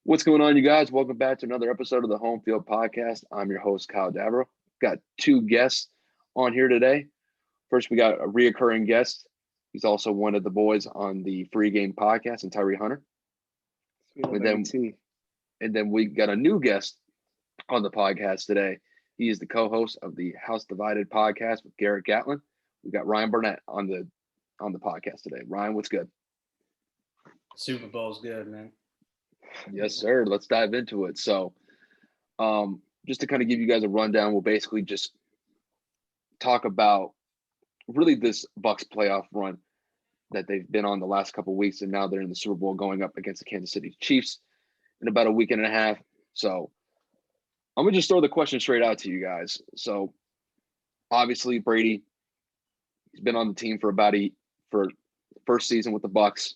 What's going on, you guys? Welcome back to another episode of the Home Field Podcast. I'm your host, Kyle Davro. Got two guests on here today. First, we got a reoccurring guest. He's also one of the boys on the Free Game Podcast, and Tyree Hunter. And then we got a new guest on the podcast today. He is the co-host of the House Divided podcast with Garrett Gatlin. We got Rian Barnett on the podcast today. Ryan, what's good? Super Bowl's good, man. Yes, sir. Let's dive into it. So, just to kind of give you guys a rundown, we'll basically just talk about really this Bucs playoff run that they've been on the last couple of weeks, and now they're in the Super Bowl going up against the Kansas City Chiefs in about a week and a half. So, I'm gonna just throw the question straight out to you guys. So, obviously, Brady, he's been on the team for first season with the Bucs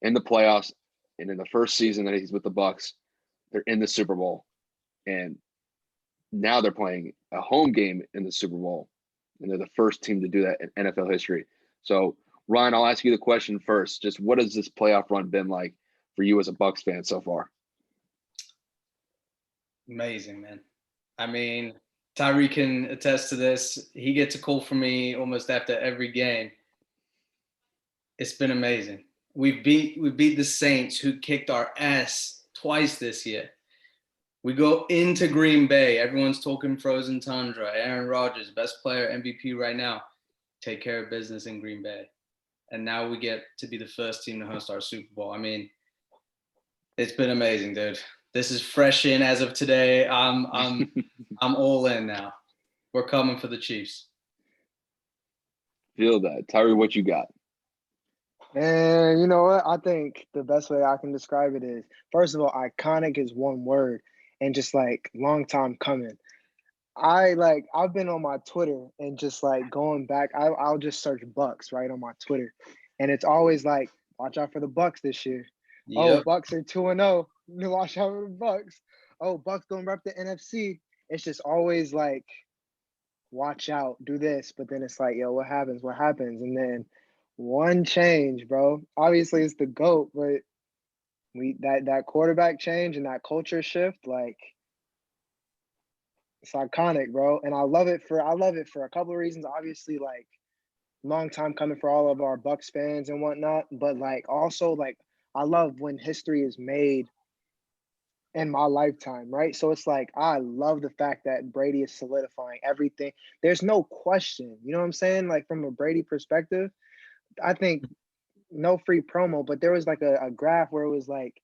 in the playoffs. And in the first season that he's with the Bucs, they're in the Super Bowl. And now they're playing a home game in the Super Bowl. And they're the first team to do that in NFL history. So, Ryan, I'll ask you the question first. Just what has this playoff run been like for you as a Bucs fan so far? Amazing, man. I mean, Tyree can attest to this. He gets a call from me almost after every game. It's been amazing. We beat the Saints, who kicked our ass twice this year. We go into Green Bay. Everyone's talking frozen tundra. Aaron Rodgers, best player, MVP right now. Take care of business in Green Bay. And now we get to be the first team to host our Super Bowl. I mean, it's been amazing, dude. This is fresh in as of today. I'm all in now. We're coming for the Chiefs. Feel that. Tyree, what you got? And you know what? I think the best way I can describe it is, first of all, iconic is one word, and just like long time coming. I've been on my Twitter and just like going back, I'll just search Bucks right on my Twitter, and it's always like, watch out for the Bucks this year. Yep. Oh, Bucks are 2-0. Watch out for the Bucks. Oh, Bucks gonna rep the NFC. It's just always like, watch out, do this, but then it's like, yo, what happens? And then one change, bro. Obviously, it's the GOAT, but that quarterback change and that culture shift, like, it's iconic, bro. And I love it for a couple of reasons. Obviously, like, long time coming for all of our Bucs fans and whatnot, but like also like I love when history is made in my lifetime, right? So it's like I love the fact that Brady is solidifying everything. There's no question, you know what I'm saying? Like from a Brady perspective. I think no free promo, but there was like a graph where it was like,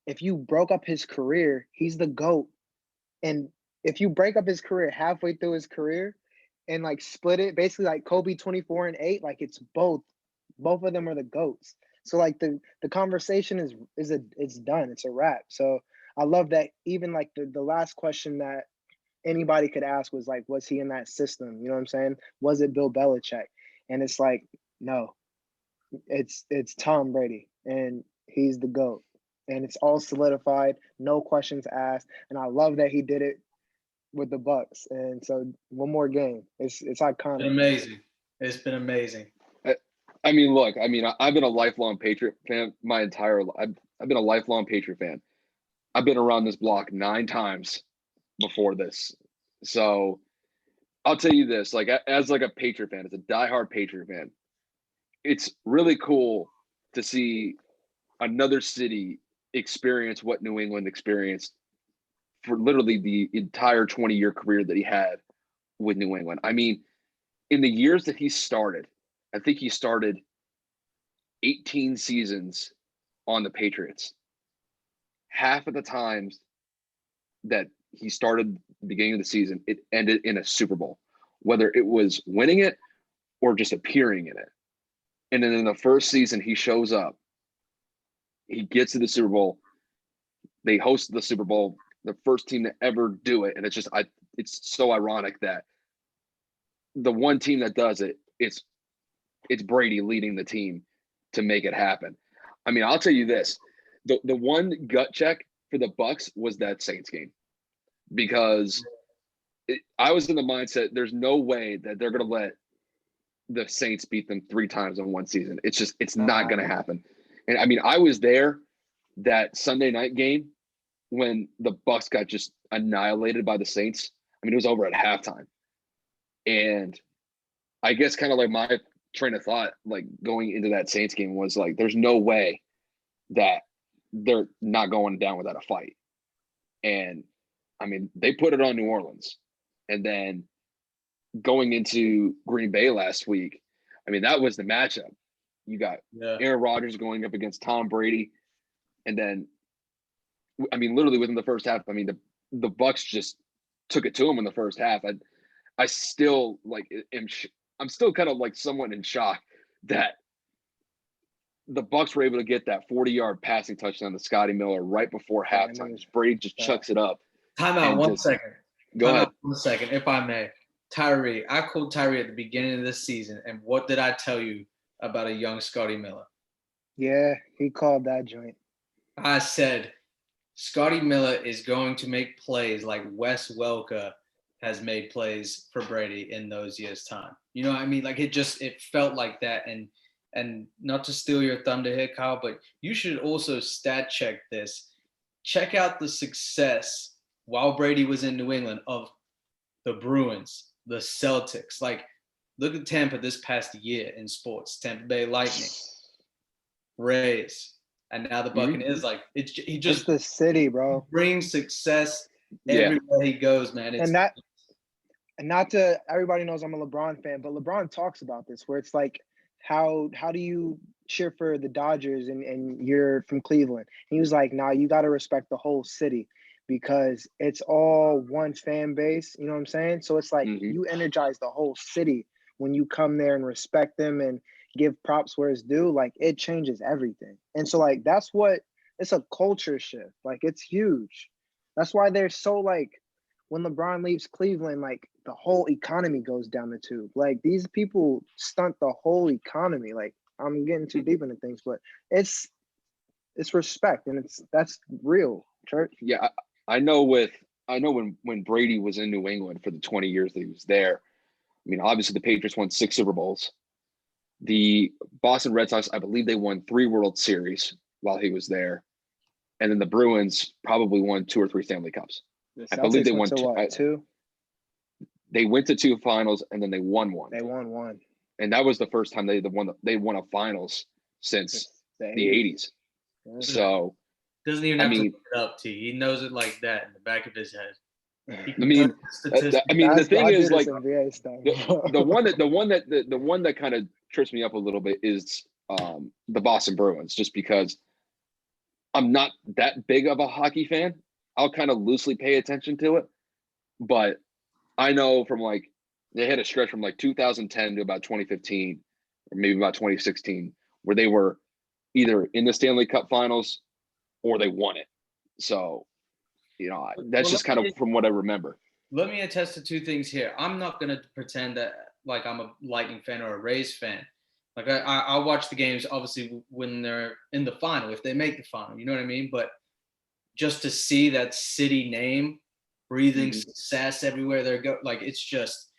if you broke up his career, he's the GOAT. And if you break up his career halfway through his career and like split it, basically like Kobe 24 and 8, like it's both of them are the GOATs. So like the conversation it's done. It's a wrap. So I love that. Even like the last question that anybody could ask was like, was he in that system? You know what I'm saying? Was it Bill Belichick? And it's like, no, it's Tom Brady, and he's the GOAT, and it's all solidified, no questions asked, and I love that he did it with the Bucs. And so one more game, it's iconic. It's been amazing. I mean, look, I've been a lifelong Patriot fan my entire life. I've been a lifelong Patriot fan. I've been around this block 9 times before this, so I'll tell you this: like as like a Patriot fan, as a diehard Patriot fan, it's really cool to see another city experience what New England experienced for literally the entire 20-year career that he had with New England. I mean, in the years that he started, I think he started 18 seasons on the Patriots. Half of the times that he started the beginning of the season, it ended in a Super Bowl, whether it was winning it or just appearing in it. And then in the first season, he shows up. He gets to the Super Bowl. They host the Super Bowl, the first team to ever do it. And it's just, it's so ironic that the one team that does it, it's Brady leading the team to make it happen. I mean, I'll tell you this: the one gut check for the Bucs was that Saints game, because I was in the mindset there's no way that they're going to let the Saints beat them 3 times in one season. It's not going to happen. And I mean, I was there that Sunday night game when the Bucks got just annihilated by the Saints. I mean, it was over at halftime. And I guess kind of like my train of thought, like going into that Saints game was like, there's no way that they're not going down without a fight. And I mean, they put it on New Orleans. And then going into Green Bay last week, I mean, that was the matchup. You got Aaron Rodgers going up against Tom Brady. And then, I mean, literally within the first half, I mean, the Bucks just took it to him in the first half. I still like I'm still kind of like somewhat in shock that the Bucks were able to get that 40-yard passing touchdown to Scotty Miller right before halftime. Brady just chucks it up. Time out 1 second. Go ahead. 1 second, if I may. Tyree, I called Tyree at the beginning of this season, and what did I tell you about a young Scotty Miller? Yeah, he called that joint. I said, Scotty Miller is going to make plays like Wes Welker has made plays for Brady in those years' time. You know what I mean? Like it felt like that. And not to steal your thunder here, Kyle, but you should also stat check this. Check out the success while Brady was in New England of the Bruins, the Celtics. Like, look at Tampa this past year in sports. Tampa Bay Lightning, Rays, and now the Buccaneers. Like, he just it's the city, bro. Brings success everywhere he goes, man. And not to everybody knows I'm a LeBron fan, but LeBron talks about this where it's like, how do you cheer for the Dodgers and you're from Cleveland? He was like, nah, you got to respect the whole city because it's all one fan base. You know what I'm saying? So it's like you energize the whole city when you come there and respect them and give props where it's due. Like, it changes everything. And so like it's a culture shift. Like, it's huge. That's why they're so like, when LeBron leaves Cleveland, like the whole economy goes down the tube. Like, these people stunt the whole economy. Like, I'm getting too deep into things, but it's respect, and that's real, Church. Yeah, I know when Brady was in New England for the 20 years that he was there. I mean, obviously the Patriots won 6 Super Bowls. The Boston Red Sox, I believe they won 3 World Series while he was there, and then the Bruins probably won 2 or 3 Stanley Cups. I believe they won 2. They went to 2 finals and then they won 1. They won 1, and that was the first time they won a finals since the 80s. So doesn't even have to look it up. He knows it like that in the back of his head. I mean, the thing is, like, the one that kind of trips me up a little bit is the Boston Bruins, just because I'm not that big of a hockey fan. I'll kind of loosely pay attention to it, but I know from like they had a stretch from like 2010 to about 2015 or maybe about 2016 where they were either in the Stanley Cup Finals or they won it. So, you know, that's just kind of from what I remember. Let me attest to 2 things here. I'm not going to pretend that like I'm a Lightning fan or a Rays fan. Like I'll watch the games, obviously, when they're in the final, if they make the final, you know what I mean? But just to see that city name breathing success everywhere they go, like, it's just,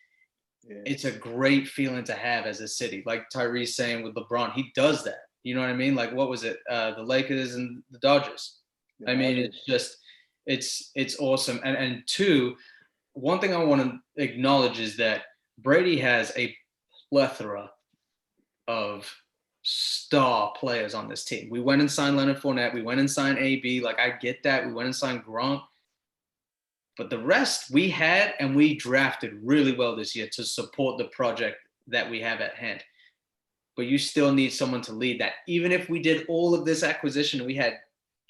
it's a great feeling to have as a city. Like Tyree's saying with LeBron, he does that. You know what I mean? Like, what was it? The Lakers and the Dodgers. I mean, it's just, it's awesome. And 2, one thing I want to acknowledge is that Brady has a plethora of star players on this team. We went and signed Leonard Fournette. We went and signed AB. Like, I get that. We went and signed Gronk. But the rest we had, and we drafted really well this year to support the project that we have at hand. But you still need someone to lead that. Even if we did all of this acquisition and we had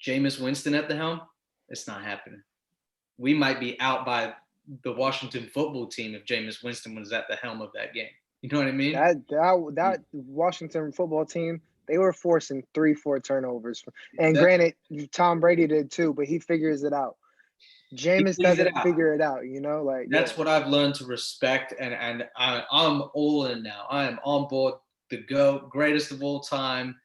Jameis Winston at the helm, it's not happening. We might be out by the Washington football team if Jameis Winston was at the helm of that game. You know what I mean? That Washington football team, they were forcing 3-4 turnovers. And granted, Tom Brady did too, but he figures it out. Jameis doesn't figure it out, you know? Like, that's what I've learned to respect, and I'm all in now. I am on board. The GOAT, greatest of all time,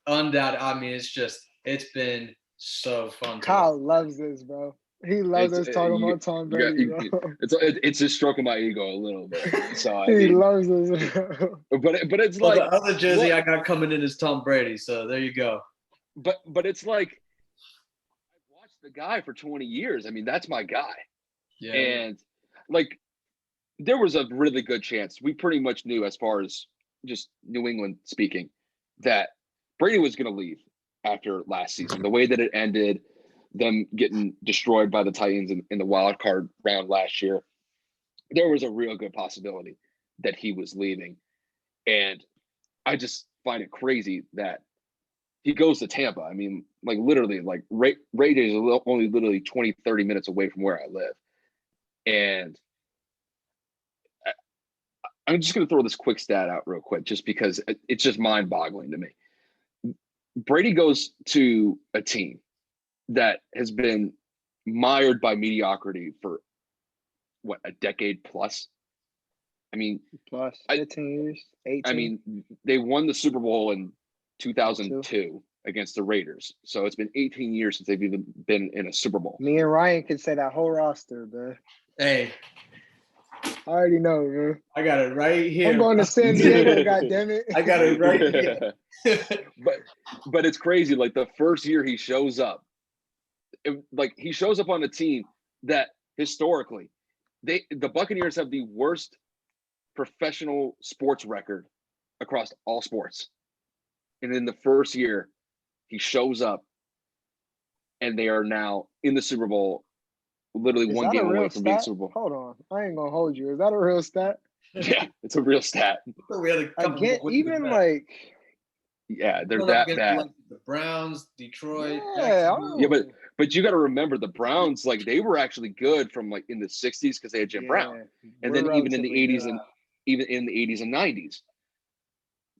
undoubted. I mean, it's been so fun. Kyle loves this, bro. He loves us talking about Tom Brady. It's just stroking my ego a little bit. So he loves us. But it's like the other jersey I got coming in is Tom Brady. So there you go. but it's like I've watched the guy for 20 years. I mean, that's my guy. Yeah. And like there was a really good chance we pretty much knew, as far as just New England speaking, that Brady was going to leave after last season. The way that it ended, them getting destroyed by the Titans in the wild card round last year, there was a real good possibility that he was leaving. And I just find it crazy that he goes to Tampa. I mean, like literally, like Ray is only literally 20, 30 minutes away from where I live. And I'm just going to throw this quick stat out real quick, just because it's just mind boggling to me. Brady goes to a team that has been mired by mediocrity for what, a decade plus? I mean, plus 15 years, 18. I mean, they won the Super Bowl in 2002 against the Raiders. So it's been 18 years since they've even been in a Super Bowl. Me and Ryan could say that whole roster, man. Hey, I already know, man. I got it right here. I'm going to San Diego, goddammit. I got it right here. but it's crazy. Like the first year he shows up, he shows up on a team that historically, the Buccaneers have the worst professional sports record across all sports. And in the first year, he shows up and they are now in the Super Bowl, literally one game away from being Super Bowl. Hold on. I ain't going to hold you. Is that a real stat? Yeah, it's a real stat. We had a couple Again, more even with like, yeah, they're that bad. Like the Browns, Detroit. yeah, but you got to remember the Browns, like they were actually good from like in the 60s because they had Jim Brown, and then even in the 80s and even in the 80s and 90s.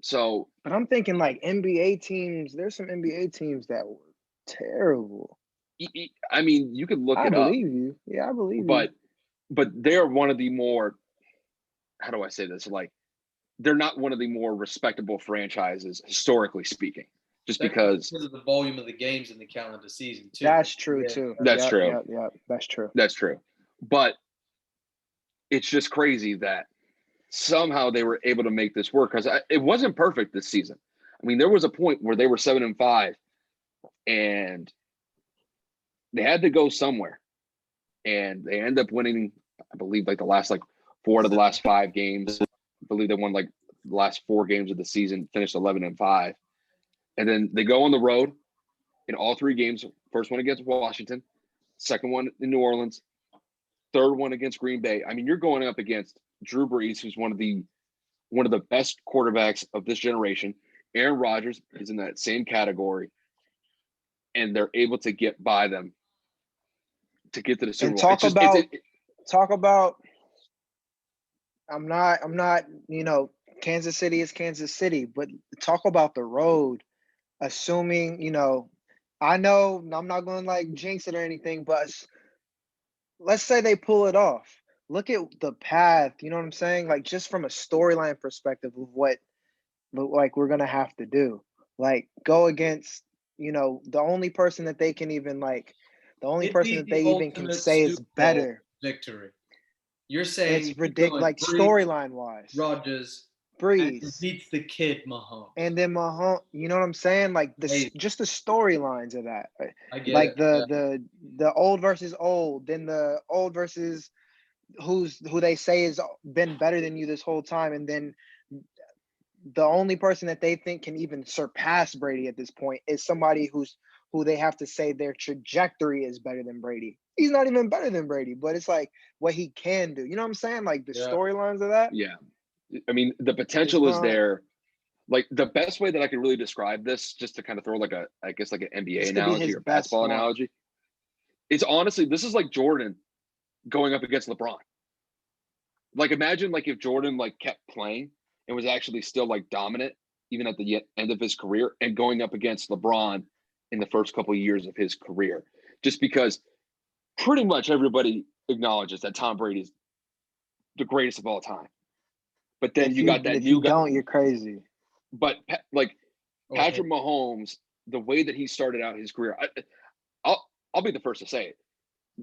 So, but I'm thinking like NBA teams. There's some NBA teams that were terrible. I mean, you could look it up. I believe you. Yeah, I believe you. But they're one of the more, how do I say this? Like, they're not one of the more respectable franchises, historically speaking, just because of the volume of the games in the calendar season, too. That's true, too. That's true. Yeah, that's true. That's true. But it's just crazy that somehow they were able to make this work, because it wasn't perfect this season. I mean, there was a point where they were 7-5 and they had to go somewhere, and they end up winning, I believe, like the last 4 out of the last 5 games. I believe they won like the last 4 games of the season, finished 11-5. And then they go on the road in all 3 games. First one against Washington, second one in New Orleans, third one against Green Bay. I mean, you're going up against Drew Brees, who's one of the best quarterbacks of this generation. Aaron Rodgers is in that same category, and they're able to get by them to get to the Super Bowl. Talk about. I'm not. Kansas City is Kansas City, but talk about the road. Assuming, I know I'm not going to jinx it or anything, but let's say they pull it off. Look at the path, you know what I'm saying? Like, just from a storyline perspective of what we're going to have to do. Like, go against, the only person that they can even can say is better. Victory. You're saying it's ridiculous, storyline wise. Rodgers, Breeze beats the kid Mahomes, and then Mahomes. You know what I'm saying? Like just the storylines of that. I get like it. the old versus old, then the old versus who they say has been better than you this whole time, and then the only person that they think can even surpass Brady at this point is somebody who they have to say their trajectory is better than Brady. He's not even better than Brady, but it's like what he can do. You know what I'm saying? Like the storylines of that. Yeah. I mean, the potential is there. Like the best way that I could really describe this, just to kind of throw an NBA analogy or basketball analogy, it's honestly, this is like Jordan going up against LeBron. Like imagine if Jordan kept playing and was actually still dominant even at the end of his career, and going up against LeBron in the first couple of years of his career, just because pretty much everybody acknowledges that Tom Brady's the greatest of all time. But then you're crazy. But Patrick Mahomes, the way that he started out his career, I'll be the first to say it.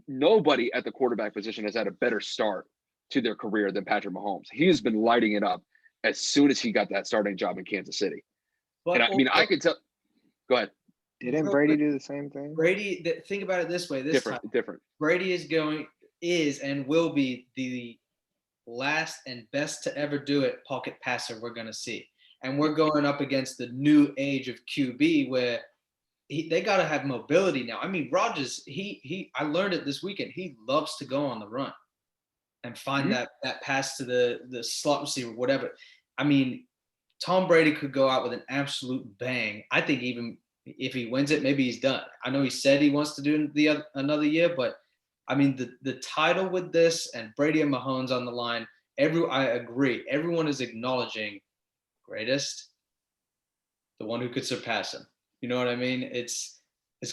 Nobody at the quarterback position has had a better start to their career than Patrick Mahomes. He has been lighting it up as soon as he got that starting job in Kansas City. But I could tell. Go ahead. Didn't Brady do the same thing? Brady, think about it this way. Different. Brady is and will be the last and best to ever do it pocket passer we're going to see. And we're going up against the new age of QB where they got to have mobility now. I mean, Rodgers, I learned it this weekend. He loves to go on the run and find that pass to the slot receiver, whatever. I mean, Tom Brady could go out with an absolute bang. I think even if he wins it, maybe he's done. I know he said he wants to do another year, but I mean, the title with this and Brady and Mahomes on the line, I agree. Everyone is acknowledging greatest, the one who could surpass him. You know what I mean? It's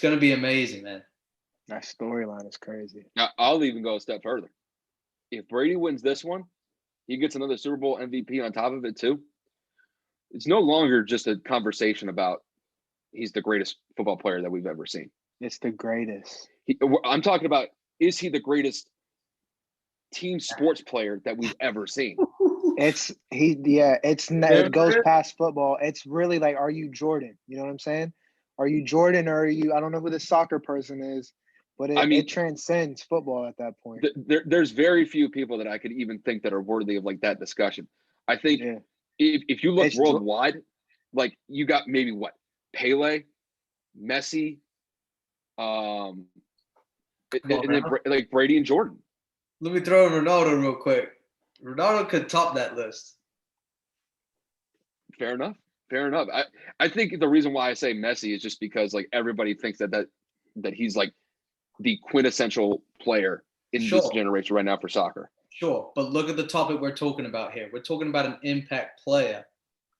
going to be amazing, man. That storyline is crazy. Now, I'll even go a step further. If Brady wins this one, he gets another Super Bowl MVP on top of it too. It's no longer just a conversation about he's the greatest football player that we've ever seen. It's the greatest. I'm talking about, is he the greatest team sports player that we've ever seen? It goes past football. It's really like, are you Jordan? You know what I'm saying? Are you Jordan or are you, I don't know who the soccer person is, but it transcends football at that point. There's very few people that I could even think that are worthy of like that discussion. I think if you look worldwide, like you got maybe what? Pele, Messi, and then like Brady and Jordan. Let me throw in Ronaldo real quick. Ronaldo could top that list. Fair enough. I think the reason why I say Messi is just because like everybody thinks that he's like the quintessential player in this generation right now for soccer. Sure, but look at the topic we're talking about here. We're talking about an impact player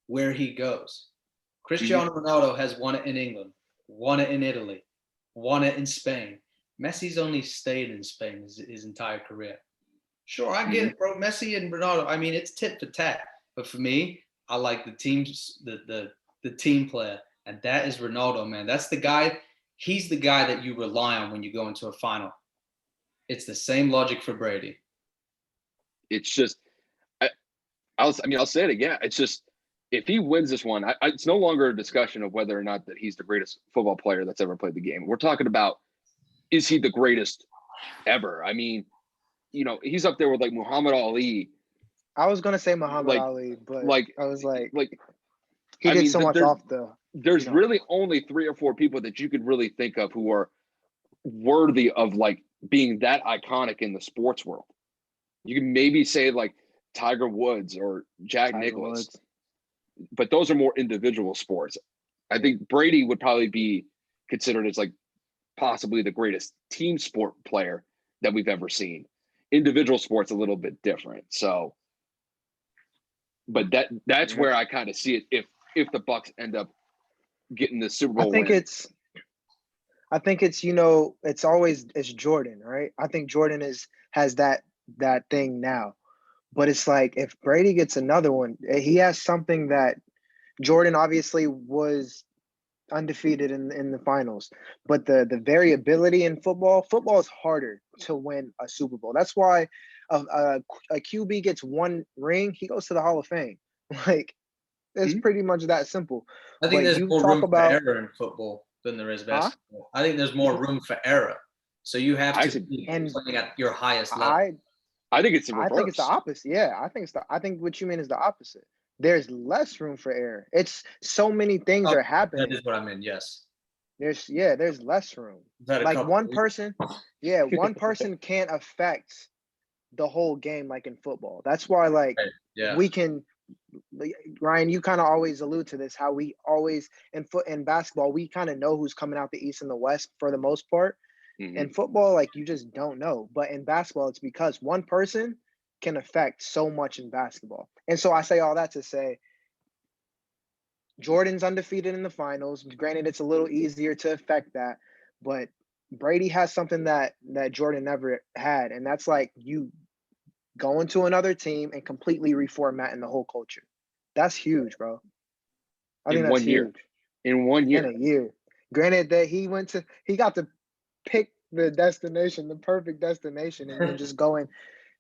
where he goes. Cristiano Ronaldo has won it in England, won it in Italy, won it in Spain. Messi's only stayed in Spain his entire career. Sure, I get it, bro. Messi and Ronaldo, I mean, it's tit for tat. But for me, I like the team player, and that is Ronaldo, man. That's the guy. He's the guy that you rely on when you go into a final. It's the same logic for Brady. It's just, I'll say it again. It's just, if he wins this one, it's no longer a discussion of whether or not that he's the greatest football player that's ever played the game. We're talking about, is he the greatest ever? I mean, you know, he's up there with like Muhammad Ali. I was gonna say Muhammad Ali, but I was like he gets so much off the. There's really only 3 or 4 people that you could really think of who are worthy of like being that iconic in the sports world. You can maybe say like Tiger Woods or Jack Nicklaus, but those are more individual sports. I think Brady would probably be considered as like possibly the greatest team sport player that we've ever seen. Individual sports a little bit different. So, but that's where I kind of see it if the Bucs end up getting the Super Bowl. I think it's it's Jordan, right? I think Jordan has that thing now. But it's like if Brady gets another one, he has something that Jordan obviously was undefeated in the finals. But the variability in football is harder to win a Super Bowl. That's why a QB gets one ring, he goes to the Hall of Fame. Like, it's pretty much that simple. I think there's more room for error in football than there is basketball. I think there's more room for error. So you have to be playing at your highest level. I think it's the reverse. I think it's the opposite. Yeah, I think what you mean is the opposite. There's less room for error. It's so many things are happening. That is what I mean. Yes. There's less room. Like one person can't affect the whole game like in football. That's why we can. Ryan, you kind of always allude to this, how we always in basketball we kind of know who's coming out the East and the West for the most part. In football, like you just don't know. But in basketball, it's because one person can affect so much in basketball. And so I say all that to say Jordan's undefeated in the finals. Granted, it's a little easier to affect that, but Brady has something that Jordan never had, and that's like you go into another team and completely reformatting the whole culture. That's huge, bro. I think that's huge. In 1 year. In a year. Granted that he got to pick the destination, the perfect destination, and then just go and,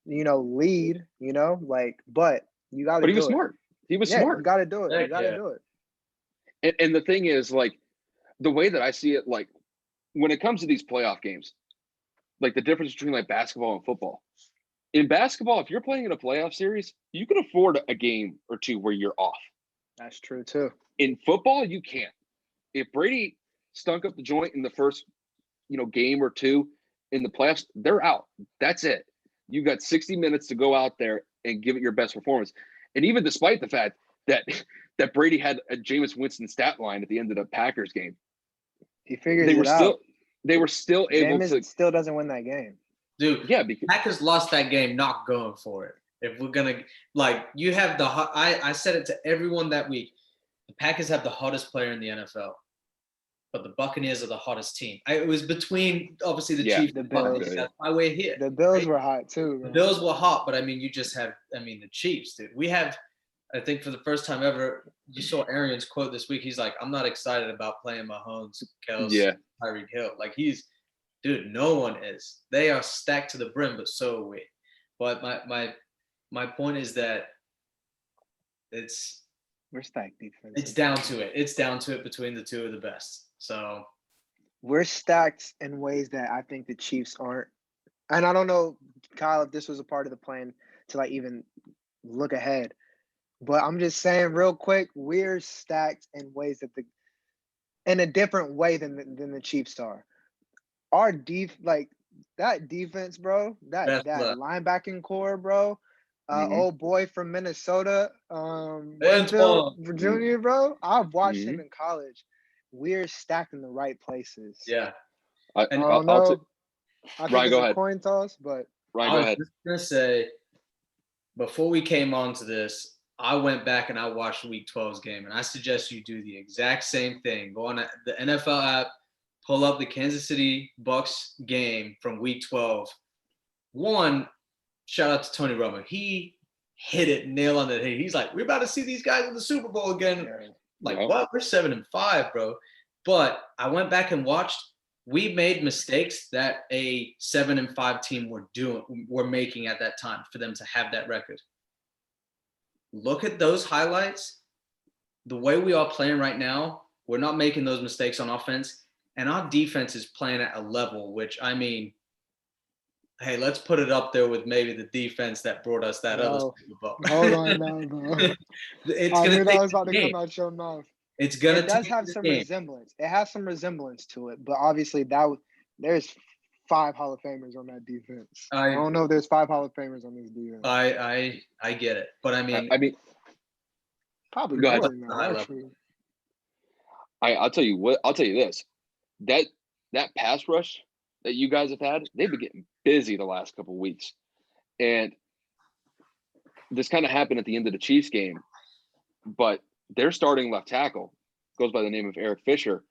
lead, but you got to do it. But he was smart. He was smart. You got to do it. You got to do it. And the thing is, like, the way that I see it, like when it comes to these playoff games, like the difference between like basketball and football. In basketball, if you're playing in a playoff series, you can afford a game or two where you're off. That's true too. In football, you can't. If Brady stunk up the joint in the first, game or two in the playoffs, they're out. That's it. You got 60 minutes to go out there and give it your best performance. And even despite the fact that Brady had a Jameis Winston stat line at the end of the Packers game, He figures it out. They were still able Jameis to. Still doesn't win that game. Dude, Yeah, because Packers lost that game not going for it. If we're gonna you have I said it to everyone that week. The Packers have the hottest player in the NFL, but the Buccaneers are the hottest team. It was between obviously the Chiefs the and the Buccaneers. Bills. That's why we're here. The Bills were hot too. The Bills were hot, but I mean, you just have the Chiefs, dude. We have, I think for the first time ever, you saw Arians quote this week. He's like, "I'm not excited about playing Mahomes, Kels, Tyreek Hill." Like dude, no one is. They are stacked to the brim, but so are we. But my point is that we're stacked defense. It's down to it. It's down to it between the two of the best. So we're stacked in ways that I think the Chiefs aren't. And I don't know, Kyle, if this was a part of the plan to like even look ahead. But I'm just saying real quick, we're stacked in ways that in a different way than the Chiefs are. Our that defense, bro, that linebacking core, bro. Old boy from Minnesota, Virginia, bro. I've watched him in college. We're stacked in the right places. Yeah. I don't know. I think Ryan, it's go a ahead. coin toss, but Ryan, go ahead. I was just gonna say, before we came on to this, I went back and I watched Week 12's game, and I suggest you do the exact same thing. Go on the NFL app, pull up the Kansas City Bucks game from Week 12. One, shout out to Tony Romo. He hit it nail on the head. He's like, we're about to see these guys in the Super Bowl again. Like, what? We're 7-5, bro. But I went back and watched. We made mistakes that a 7-5 team were making at that time for them to have that record. Look at those highlights. The way we are playing right now, we're not making those mistakes on offense. And our defense is playing at a level, which, I mean, hey, let's put it up there with maybe the defense that brought us that other Super Bowl. Hold on now, bro. It's I gonna knew take that was about to game. come out your mouth. It's gonna. It does have some resemblance. It has some resemblance to it, but obviously there's 5 Hall of Famers on that defense. I don't know if there's 5 Hall of Famers on this defense. I get it, but I mean, probably go ahead. more than that, actually. I'll tell you what. I'll tell you this. That pass rush that you guys have had, they've been getting busy the last couple of weeks, and this kind of happened at the end of the Chiefs game, but their starting left tackle goes by the name of Eric Fisher,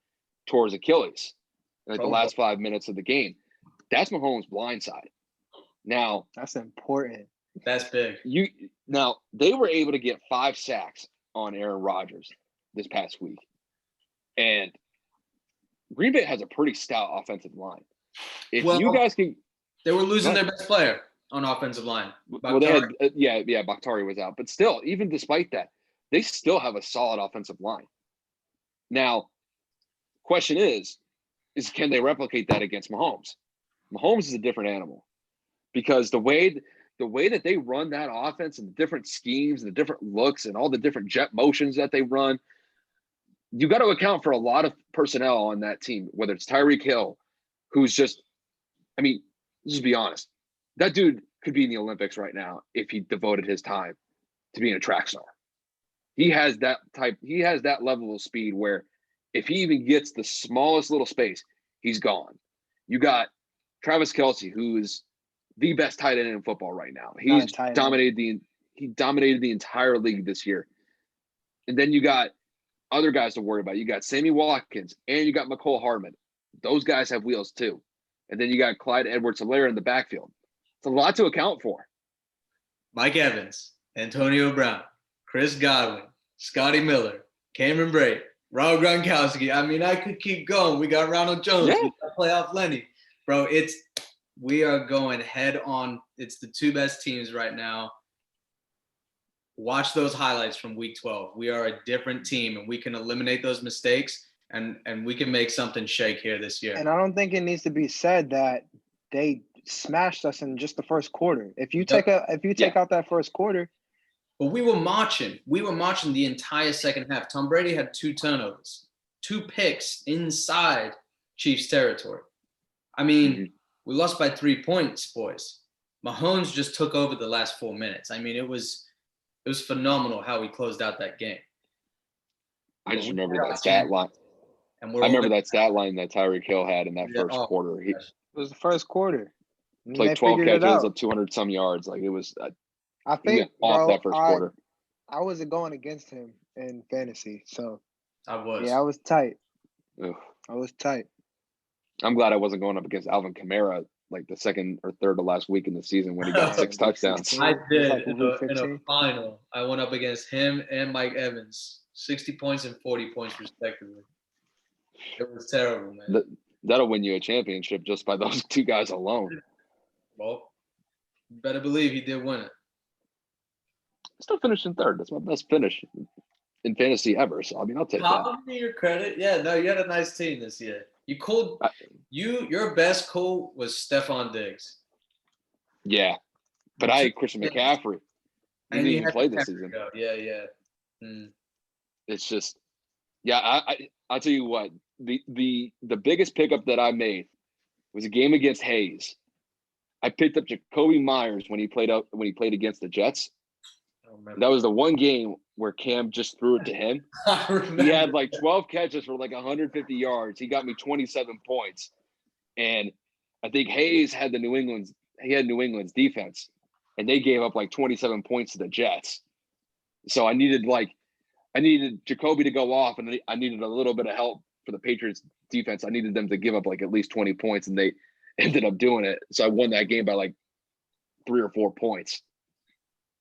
tore his Achilles in the last 5 minutes of the game. That's Mahomes' blind side. Now that's important. That's big. Now they were able to get 5 sacks on Aaron Rodgers this past week, and Green Bay has a pretty stout offensive line. If you guys can, they were losing their best player on offensive line. Well, they had Bakhtari was out, but still, even despite that, they still have a solid offensive line. Now, question is can they replicate that against Mahomes? Mahomes is a different animal because the way that they run that offense and the different schemes and the different looks and all the different jet motions that they run, you got to account for a lot of personnel on that team, whether it's Tyreek Hill, who's just, I mean, let's just be honest. That dude could be in the Olympics right now if he devoted his time to being a track star. He has that level of speed where if he even gets the smallest little space, he's gone. You got Travis Kelce, who is the best tight end in football right now. He's dominated the entire league this year. And then you got other guys to worry about. You got Sammy Watkins and you got McCole Hardman. Those guys have wheels too. And then you got Clyde Edwards-Helaire in the backfield. It's a lot to account for. Mike Evans, Antonio Brown, Chris Godwin, Scotty Miller, Cameron Brate, Rob Gronkowski. I mean, I could keep going. We got Ronald Jones. We got playoff Lenny. Bro, we are going head on. It's the 2 best teams right now. Watch those highlights from Week 12. We are a different team, and we can eliminate those mistakes. and we can make something shake here this year. And I don't think it needs to be said that they smashed us in just the first quarter. If you take out that first quarter, but we were marching. We were marching the entire second half. Tom Brady had 2 turnovers, 2 picks inside Chiefs territory. I mean, we lost by 3 points, boys. Mahomes just took over the last 4 minutes. I mean, it was phenomenal how we closed out that game. I just remember that stat line. And I remember that stat line that Tyreek Hill had in that first quarter. He it was the first quarter. played 12 catches of 200 some yards. Like it was. I think that first quarter. I wasn't going against him in fantasy, so I was. Yeah, I was tight. Ugh. I was tight. I'm glad I wasn't going up against Alvin Kamara like the second or third to last week in the season when he got 6 touchdowns. I did in a final. I went up against him and Mike Evans, 60 points and 40 points respectively. It was terrible, man. That'll win you a championship just by those 2 guys alone. Well, you better believe he did win it. Still finished in third. That's my best finish in fantasy ever. So I mean, I'll take that. I'll give you your credit. Yeah, no, you had a nice team this year. You called your best call was Stephon Diggs. Yeah, but I had Christian McCaffrey. He didn't even play this season. Yeah. It's just, I'll tell you what. The biggest pickup that I made was a game against Hayes. I picked up Jacoby Myers when he played against the Jets. That was the one game where Cam just threw it to him. He had like 12 catches for like 150 yards. He got me 27 points. And I think Hayes had New England's defense, and they gave up like 27 points to the Jets. So I needed Jacoby to go off, and I needed a little bit of help for the Patriots defense. I needed them to give up like at least 20 points, and they ended up doing it. So I won that game by like 3 or 4 points.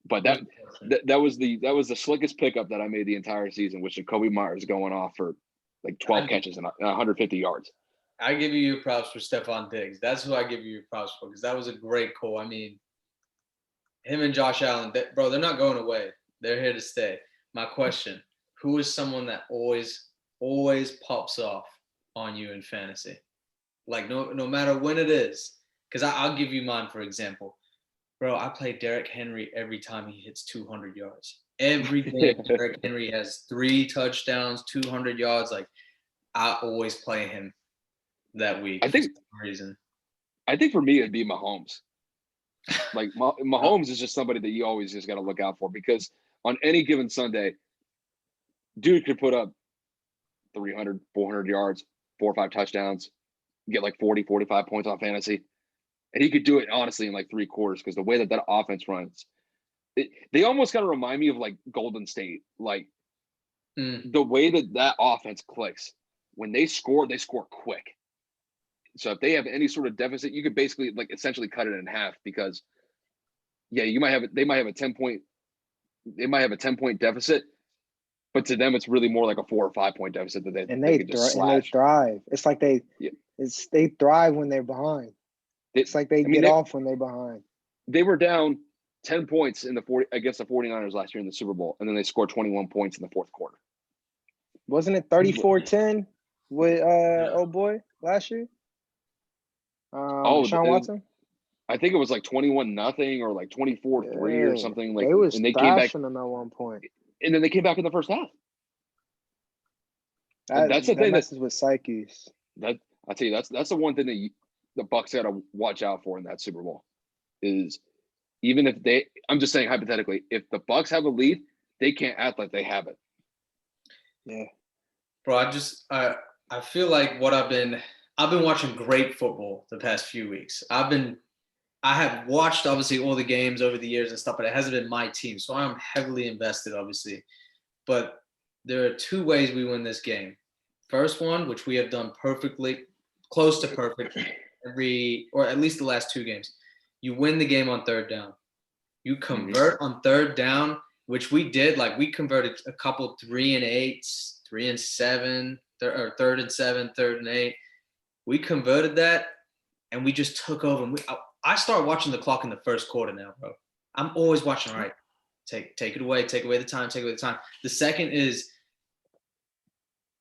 But that was the slickest pickup that I made the entire season, which Jacoby Myers going off for like 12 catches and 150 yards. I give you your props for Stephon Diggs. That's who I give you your props for, because that was a great call. I mean, him and Josh Allen, they're not going away. They're here to stay. My question, who is someone that always pops off on you in fantasy? Like no matter when it is. Because I'll give you mine, for example. Bro, I play Derrick Henry every time he hits 200 yards. Every game, Derrick Henry has 3 touchdowns, 200 yards. Like, I always play him that week for some reason. I think for me, it'd be Mahomes. Like, Mahomes is just somebody that you always just got to look out for, because on any given Sunday, dude could put up 300, 400 yards, 4 or 5 touchdowns, get like 40, 45 points on fantasy. And he could do it, honestly, in like 3 quarters, because the way that offense runs, they almost kind of remind me of like Golden State. Like the way that offense clicks, when they score quick. So if they have any sort of deficit, you could basically like essentially cut it in half, because they might have a 10-point deficit, but to them it's really more like a 4 or 5 point deficit that they thrive. It's like they thrive when they're behind. It's like they get off when they're behind. They were down 10 points against the 49ers last year in the Super Bowl, and then they scored 21 points in the fourth quarter. Wasn't it 34-10 with old boy last year? Deshaun Watson? I think it was like 21-0 or like 24-3 or something. Like, and they came back them at one point. And then they came back in the first half. That's the thing that messes with psyches. I'll tell you, that's the one thing that the Bucs got to watch out for in that Super Bowl, is even if I'm just saying hypothetically, if the Bucs have a lead, they can't act like they have it. Yeah, bro. I feel like I've been watching great football the past few weeks. I have watched obviously all the games over the years and stuff, but it hasn't been my team, so I'm heavily invested, obviously. But there are 2 ways we win this game. First one, which we have done perfectly, close to perfect, or at least the last 2 games. You win the game on 3rd down. You convert on 3rd down, which we did. Like, we converted a couple 3 and 8s, 3 and 7, or 3rd and 7, 3rd and 8. We converted that, and we just took over. I start watching the clock in the first quarter now, bro. I'm always watching. All right, take it away. Take away the time. The second is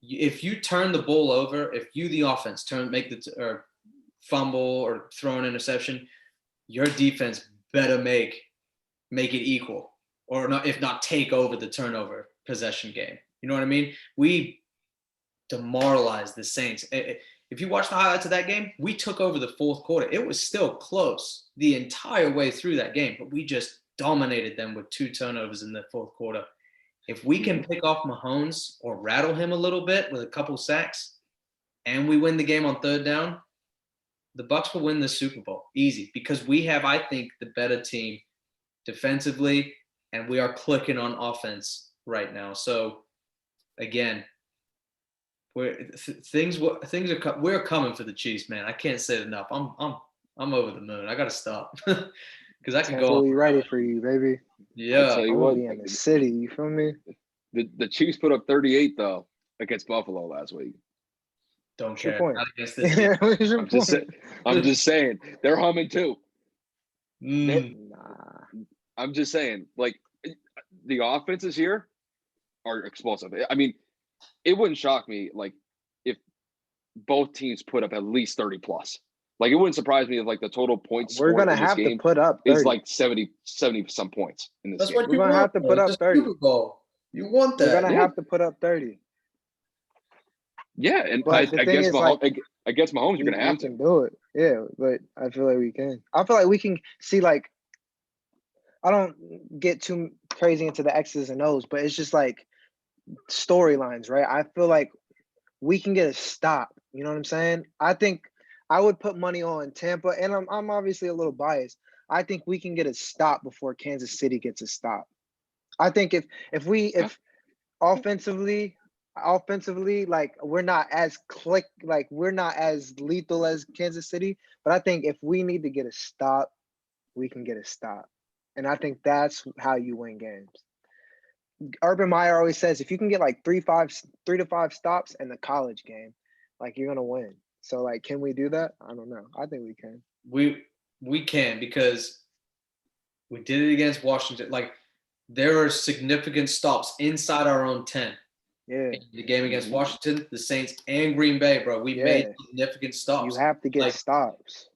if you turn the ball over, if you, the offense, or fumble or throw an interception, your defense better make it equal, or not, if not take over the turnover possession game. You know what I mean? We demoralized the Saints. If you watch the highlights of that game, we took over the fourth quarter. It was still close the entire way through that game, but we just dominated them with 2 turnovers in the fourth quarter. If we can pick off Mahomes or rattle him a little bit with a couple sacks, and we win the game on third down, the Bucs will win the Super Bowl easy, because we have, I think, the better team defensively, and we are clicking on offense right now. So again, we're coming for the Chiefs, man. I can't say it enough. I'm over the moon. I gotta stop because I can go. Totally ready for you, baby. Yeah, I'll tell you what, be in the city. You feel me? The Chiefs put up 38 though against Buffalo last week. Don't What's your care. point? Not against this game. I'm just saying they're humming too. Nah. I'm just saying, like, the offenses here are explosive. I mean, it wouldn't shock me, like, if both teams put up at least 30 plus. Like, it wouldn't surprise me if, like, the total points We're scored gonna in this have game to put up 30. is like 70 some points in this That's game. what you We're gonna want. have to put It's up a 30. Super Bowl. You want that? We're gonna have to put up 30. Yeah, and But the thing is, like, against Mahomes, you're gonna have we to. can do it. Yeah, but I feel like we can. I feel like we can see, like, I don't get too crazy into the X's and O's, but it's just like storylines, right? I feel like we can get a stop. You know what I'm saying? I think I would put money on Tampa, and I'm obviously a little biased. I think we can get a stop before Kansas City gets a stop. I think if offensively, like, we're not as we're not as lethal as Kansas City, but I think if we need to get a stop, we can get a stop. And I think that's how you win games. Urban Meyer always says if you can get like 3 to 5 stops in the college game, like, you're gonna win. So, like, can we do that? I don't know. I think we can. We can, because we did it against Washington. Like, there are significant stops inside our own 10. Yeah. In the game against Washington, the Saints, and Green Bay, bro. We made significant stops. You have to get stops.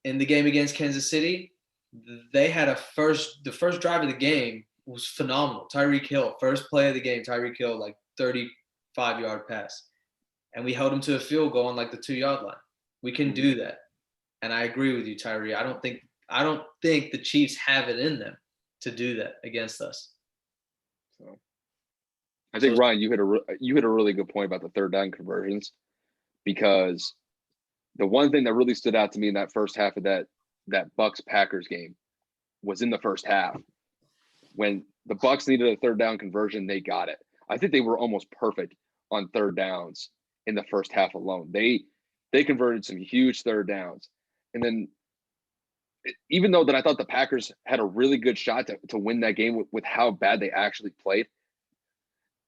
In the game against Kansas City, they had the first drive of the game was phenomenal. Tyreek Hill, first play of the game, Tyreek Hill, like 35-yard pass. And we held him to a field goal on like the 2-yard line. We can do that. And I agree with you, Tyree. I don't think the Chiefs have it in them to do that against us. So I think, Ryan, you hit a really good point about the third down conversions, because the one thing that really stood out to me in that first half of that Bucs-Packers game was in the first half. When the Bucs needed a third down conversion, they got it. I think they were almost perfect on third downs in the first half alone. They converted some huge third downs. And then, even though that I thought the Packers had a really good shot to win that game with how bad they actually played,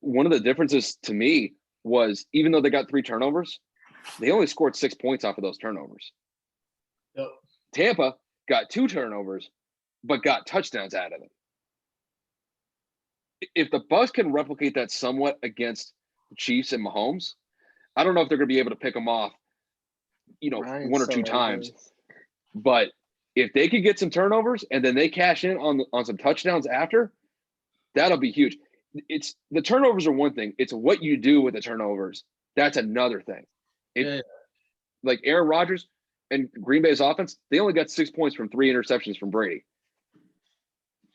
one of the differences to me was, even though they got 3 turnovers, they only scored 6 points off of those turnovers. Yep. Tampa got 2 turnovers, but got touchdowns out of them. If the Bucs can replicate that somewhat against the Chiefs and Mahomes, I don't know if they're going to be able to pick them off, Ryan's 1 or 2 times. But if they could get some turnovers and then they cash in on some touchdowns after, that'll be huge. It's the turnovers are one thing. It's what you do with the turnovers. That's another thing. Like Aaron Rodgers and Green Bay's offense, they only got 6 points from 3 interceptions from Brady.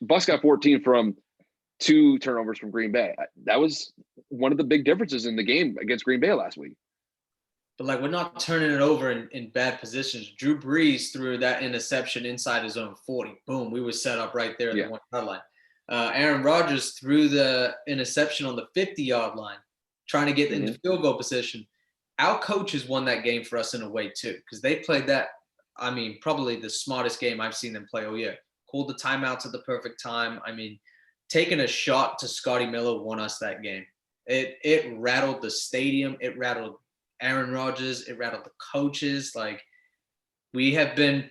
Bucs got 14 from 2 turnovers from Green Bay. That was one of the big differences in the game against Green Bay last week. But, like, we're not turning it over in bad positions. Drew Brees threw that interception inside his own 40. Boom, we were set up right there at the 1-yard line. Aaron Rodgers threw the interception on the 50-yard line, trying to get into field goal position. Our coaches won that game for us in a way too, because they played that, I mean, probably the smartest game I've seen them play all year. Called the timeouts at the perfect time. I mean, taking a shot to Scotty Miller won us that game. It rattled the stadium. It rattled Aaron Rodgers. It rattled the coaches. Like, we have been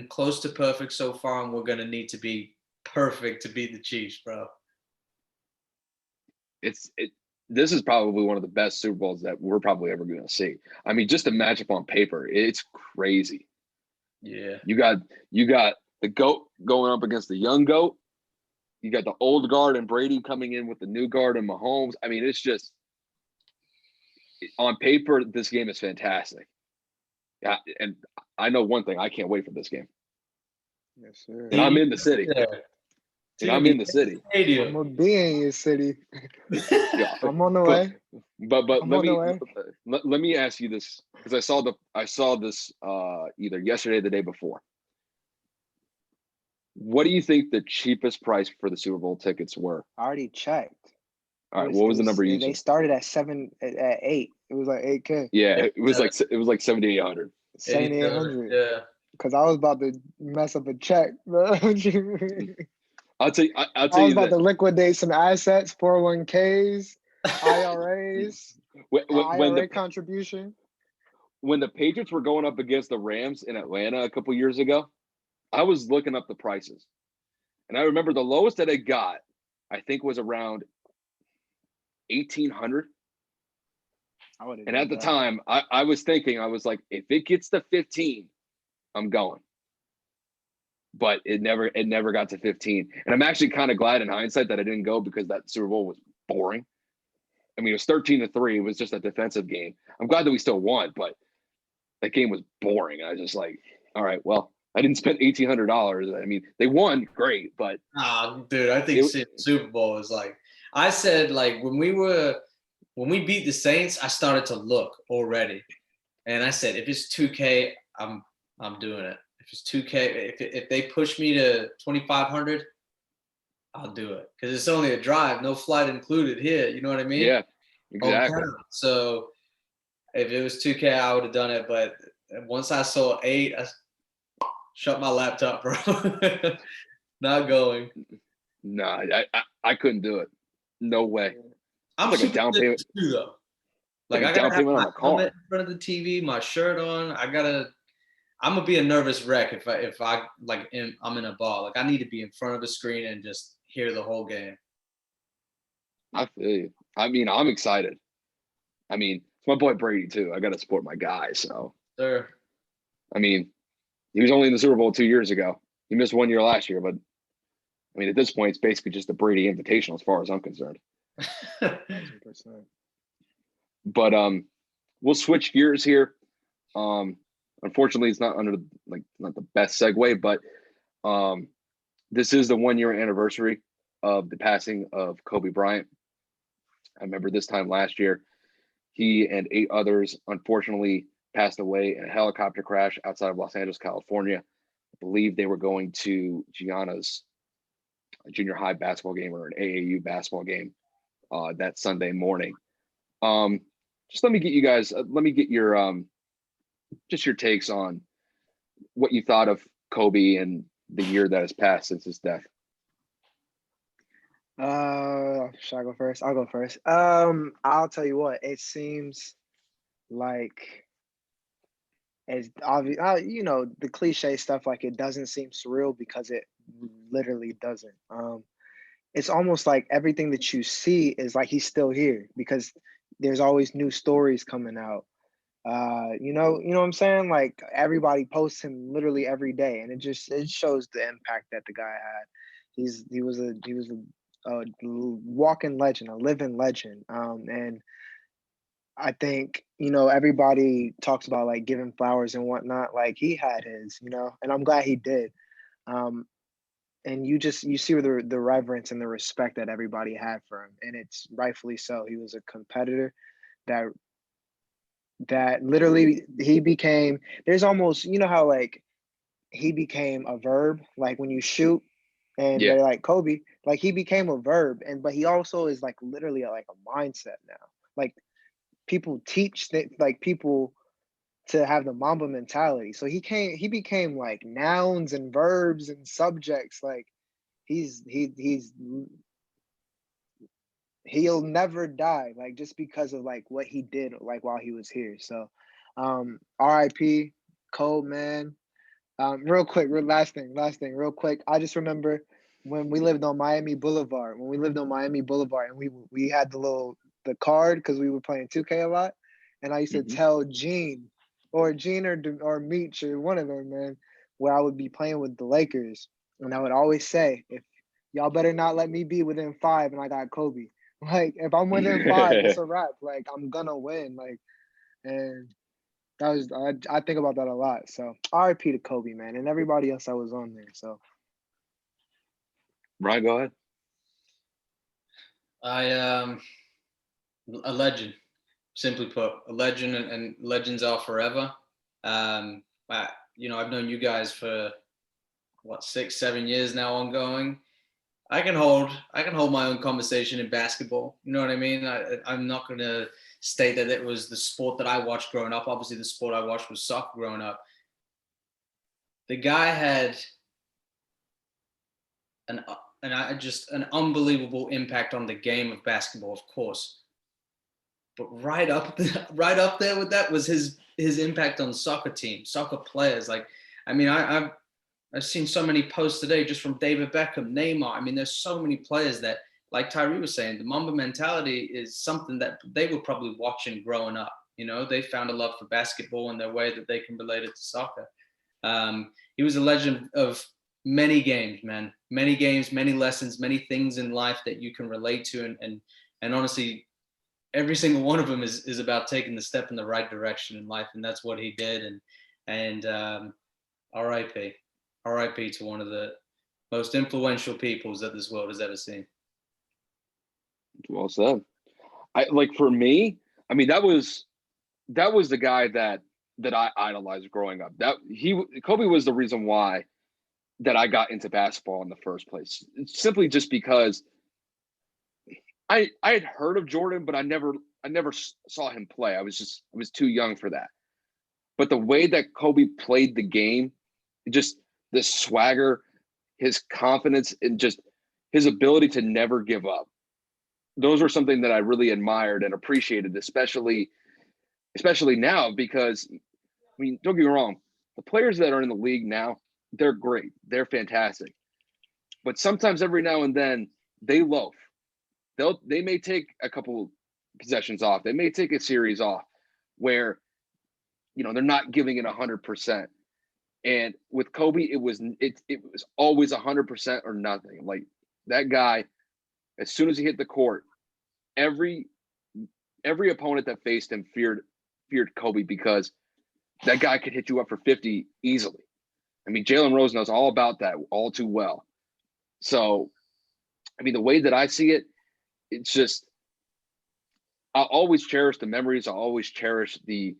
close to perfect so far, and we're going to need to be perfect to beat the Chiefs, bro. this is probably one of the best Super Bowls that we're probably ever going to see. I mean, just the matchup on paper, it's crazy. Yeah. You got the GOAT going up against the young GOAT. You got the old guard and Brady coming in with the new guard and Mahomes. I mean, it's just on paper, this game is fantastic. Yeah, and I know one thing: I can't wait for this game. Yes, sir. And I'm in the city. Yeah. And I'm in the city. I'm gonna be in your city. Yeah, I'm on the way. but I'm let on the me way. let me ask you this, because I saw this either yesterday or the day before. What do you think the cheapest price for the Super Bowl tickets were? I already checked. All right, what was the number you They said? started at 8. It was like 8K. Yeah, it was like 7,800. 7,800. Yeah. Because I was about to mess up a check, bro. I'll tell you. I'll I tell was you about that to liquidate some assets, 401ks, IRAs, when IRA the contribution. when the Patriots were going up against the Rams in Atlanta a couple years ago, I was looking up the prices, and I remember the lowest that I got, I think, was around 1,800. And at the time, I was thinking, I was like, if it gets to 15, I'm going. But it never got to 15. And I'm actually kind of glad in hindsight that I didn't go, because that Super Bowl was boring. I mean, it was 13-3. It was just a defensive game. I'm glad that we still won, but that game was boring. I was just like, all right, well, I didn't spend $1,800. I mean, they won, great, but Dude, I think Super Bowl is like, I said, like, when we beat the Saints, I started to look already, and I said, if it's 2K, I'm doing it. If it's 2K, if they push me to 2,500, I'll do it, because it's only a drive, no flight included here. You know what I mean? yeah, exactly. So if it was 2K, I would have done it. But once I saw 8, I shut my laptop, bro. Not going. No, I couldn't do it. No way. I'm It's like a down payment too, though. Like, like I a down gotta have payment my on a helmet car. in front of the TV, my shirt on. I'm gonna be a nervous wreck if I'm in a bar. Like, I need to be in front of the screen and just hear the whole game. I feel you. I mean, I'm excited. I mean, it's my boy Brady too. I got to support my guy. So, Sure. I mean, he was only in the Super Bowl 2 years ago. He missed 1 year last year, but I mean, at this point, it's basically just a Brady Invitational as far as I'm concerned. 1,000%. But we'll switch gears here. Unfortunately, it's not not the best segue, but this is the 1 year anniversary of the passing of Kobe Bryant. I remember this time last year, he and 8 others unfortunately passed away in a helicopter crash outside of Los Angeles, California. I believe they were going to Gianna's junior high basketball game or an AAU basketball game that Sunday morning. Just let me get you guys, let me get your just your takes on what you thought of Kobe and the year that has passed since his death. Should I go first? I'll go first. I'll tell you what, it seems like it's obvious, the cliche stuff, like it doesn't seem surreal because it literally doesn't. It's almost like everything that you see is like he's still here because there's always new stories coming out. You know what I'm saying? Like everybody posts him literally every day, and it shows the impact that the guy had. He was a walking legend, a living legend. And I think, everybody talks about like giving flowers and whatnot. Like he had his, and I'm glad he did. And you see the reverence and the respect that everybody had for him, and it's rightfully so. He was a competitor that literally he became. There's almost, how like he became a verb, like when you shoot, and Yeah. they're like Kobe, like he became a verb, but he also is like literally like a mindset now. Like people teach that, like people to have the Mamba mentality. So he became like nouns and verbs and subjects. Like he'll never die, like just because of like what he did like while he was here. So RIP Cole, man. Real quick, last thing, real quick. I just remember when we lived on Miami Boulevard, and we had the little the card because we were playing 2K a lot, and I used to tell Gene or Meech or one of them, man, where I would be playing with the Lakers, and I would always say, if y'all better not let me be within 5, and I got Kobe. Like if I'm within 5, it's a wrap. Like I'm gonna win. Like, and that was I think about that a lot. So RIP to Kobe, man, and everybody else that was on there. So Ryan, go ahead. A legend, simply put, a legend, and legends are forever. I've known you guys for what 6-7 years now ongoing. I can hold my own conversation in basketball. You know what I mean? I'm not going to state that it was the sport that I watched growing up. Obviously, the sport I watched was soccer growing up. The guy had an unbelievable impact on the game of basketball, of course. But right up there with that was his impact on soccer teams, soccer players. Like, I mean, I've seen so many posts today just from David Beckham, Neymar. I mean, there's so many players that, like Tyree was saying, the Mamba mentality is something that they were probably watching growing up. You know, they found a love for basketball in their way that they can relate it to soccer. He was a legend of many games, man. Many games, many lessons, many things in life that you can relate to. And honestly, every single one of them is about taking the step in the right direction in life. And that's what he did. And RIP. RIP to one of the most influential peoples that this world has ever seen. Well said. For me, I mean, that was the guy that I idolized growing up. Kobe was the reason why that I got into basketball in the first place. It's simply just because I had heard of Jordan, but I never saw him play. I was too young for that. But the way that Kobe played the game, just the swagger, his confidence, and just his ability to never give up. Those were something that I really admired and appreciated, especially now, because, I mean, don't get me wrong, the players that are in the league now, they're great. They're fantastic. But sometimes every now and then they loaf. They may take a couple possessions off. They may take a series off where, they're not giving it 100%. And with Kobe, it was always 100% or nothing. Like, that guy, as soon as he hit the court, every opponent that faced him feared Kobe, because that guy could hit you up for 50 easily. I mean, Jalen Rose knows all about that all too well. So, I mean, the way that I see it, it's just, I'll always cherish the memories. I'll always cherish the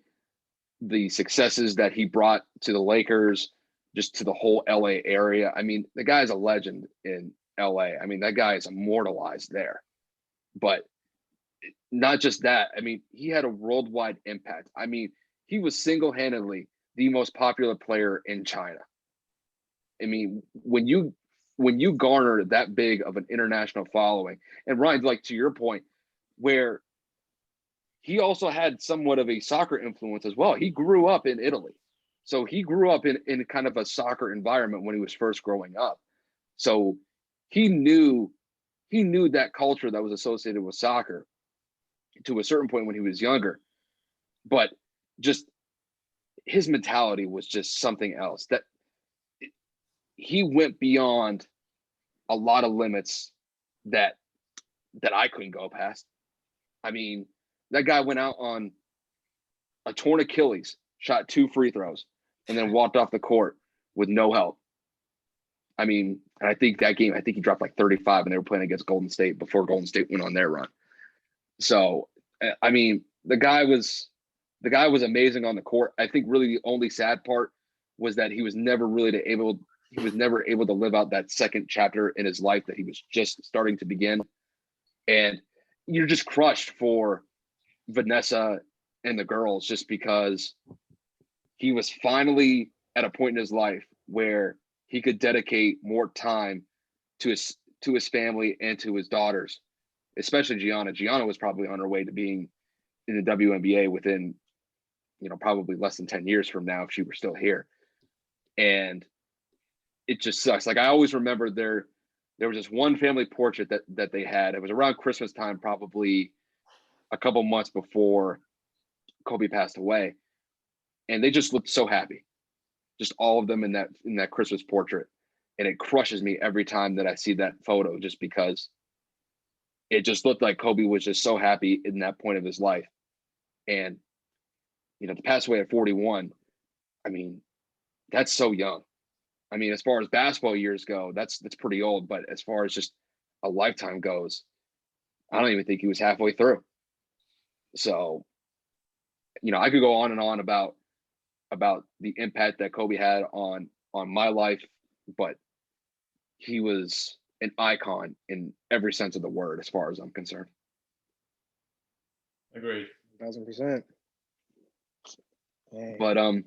successes that he brought to the Lakers, just to the whole LA area. I mean, the guy's a legend in LA. I mean, that guy is immortalized there. But not just that. I mean, he had a worldwide impact. I mean, he was single-handedly the most popular player in China. I mean, when you garner that big of an international following, and Ryan, like to your point, where he also had somewhat of a soccer influence as well. He grew up in Italy. So he grew up in kind of a soccer environment when he was first growing up. So he knew that culture that was associated with soccer to a certain point when he was younger. But just his mentality was just something else. That he went beyond a lot of limits that I couldn't go past. I mean, that guy went out on a torn Achilles, shot 2 free throws, and then walked off the court with no help. I mean, and I think that game, he dropped like 35, and they were playing against Golden State before Golden State went on their run. So, I mean, the guy was amazing on the court. I think really the only sad part was that he was never able to live out that second chapter in his life that he was just starting to begin. And you're just crushed for Vanessa and the girls, just because he was finally at a point in his life where he could dedicate more time to his family and to his daughters, especially Gianna. Gianna was probably on her way to being in the WNBA within, probably less than 10 years from now if she were still here. And it just sucks. Like, I always remember there was this one family portrait that they had. It was around Christmas time, probably a couple months before Kobe passed away, and they just looked so happy, just all of them in that Christmas portrait, and it crushes me every time that I see that photo, just because it just looked like Kobe was just so happy in that point of his life, and to pass away at 41, I mean, that's so young. I mean, as far as basketball years go, that's pretty old, but as far as just a lifetime goes, I don't even think he was halfway through. So, I could go on and on about the impact that Kobe had on my life, but he was an icon in every sense of the word, as far as I'm concerned. Agreed. 1,000%. But yeah,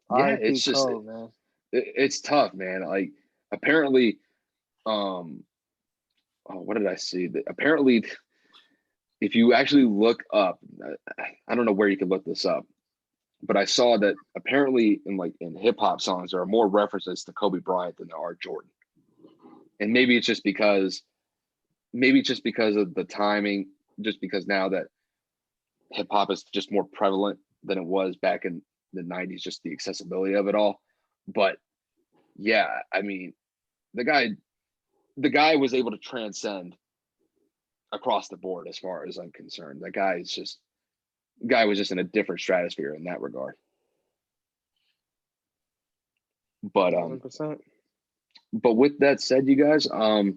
R.I.P. it's just Cole, man. it's tough, man. Like, apparently, what did I see? Apparently, if you actually look up, I don't know where you can look this up, but I saw that apparently in hip hop songs, there are more references to Kobe Bryant than there are Jordan. And maybe it's just because of the timing, just because now that hip hop is just more prevalent than it was back in the 90s, just the accessibility of it all. But yeah, I mean, the guy was able to transcend across the board, as far as I'm concerned. The guy was just in a different stratosphere in that regard. But 100%. but with that said, you guys got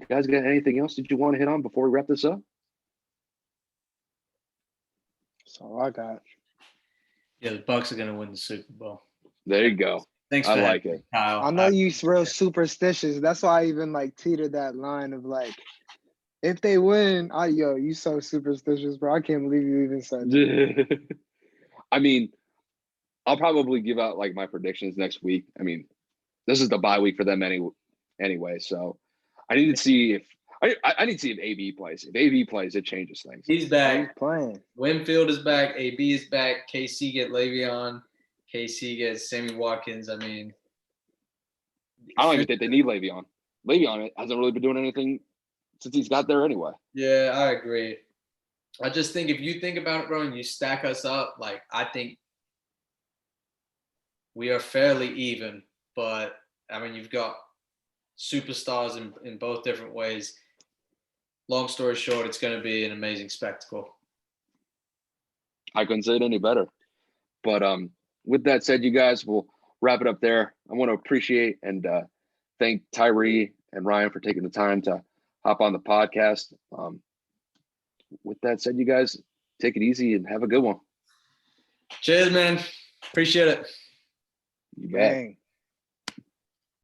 anything else that you want to hit on before we wrap this up? That's all I got. Yeah, the Bucks are gonna win the Super Bowl. There you go. Thanks I for like having it. me, Kyle. I know you real superstitious. That's why I even teetered that line of if they win, you so superstitious, bro. I can't believe you even said that. I mean, I'll probably give out my predictions next week. I mean, this is the bye week for them anyway. So I need to see if I need to see if AB plays. If AB plays, it changes things. He's He's back. playing. Winfield is back. AB is back. KC get Le'Veon. KC gets Sammy Watkins. I mean, I don't even think they need Le'Veon. Le'Veon hasn't really been doing anything since he's got there anyway. Yeah, I agree. I just think if you think about it, bro, and you stack us up, I think we are fairly even. But I mean, you've got superstars in both different ways. Long story short, it's going to be an amazing spectacle. I couldn't say it any better. But with that said, you guys, we'll wrap it up there. I want to appreciate and thank Tyree and Ryan for taking the time to hop on the podcast. With that said, you guys, take it easy and have a good one. Cheers, man. Appreciate it. You bet. Dang.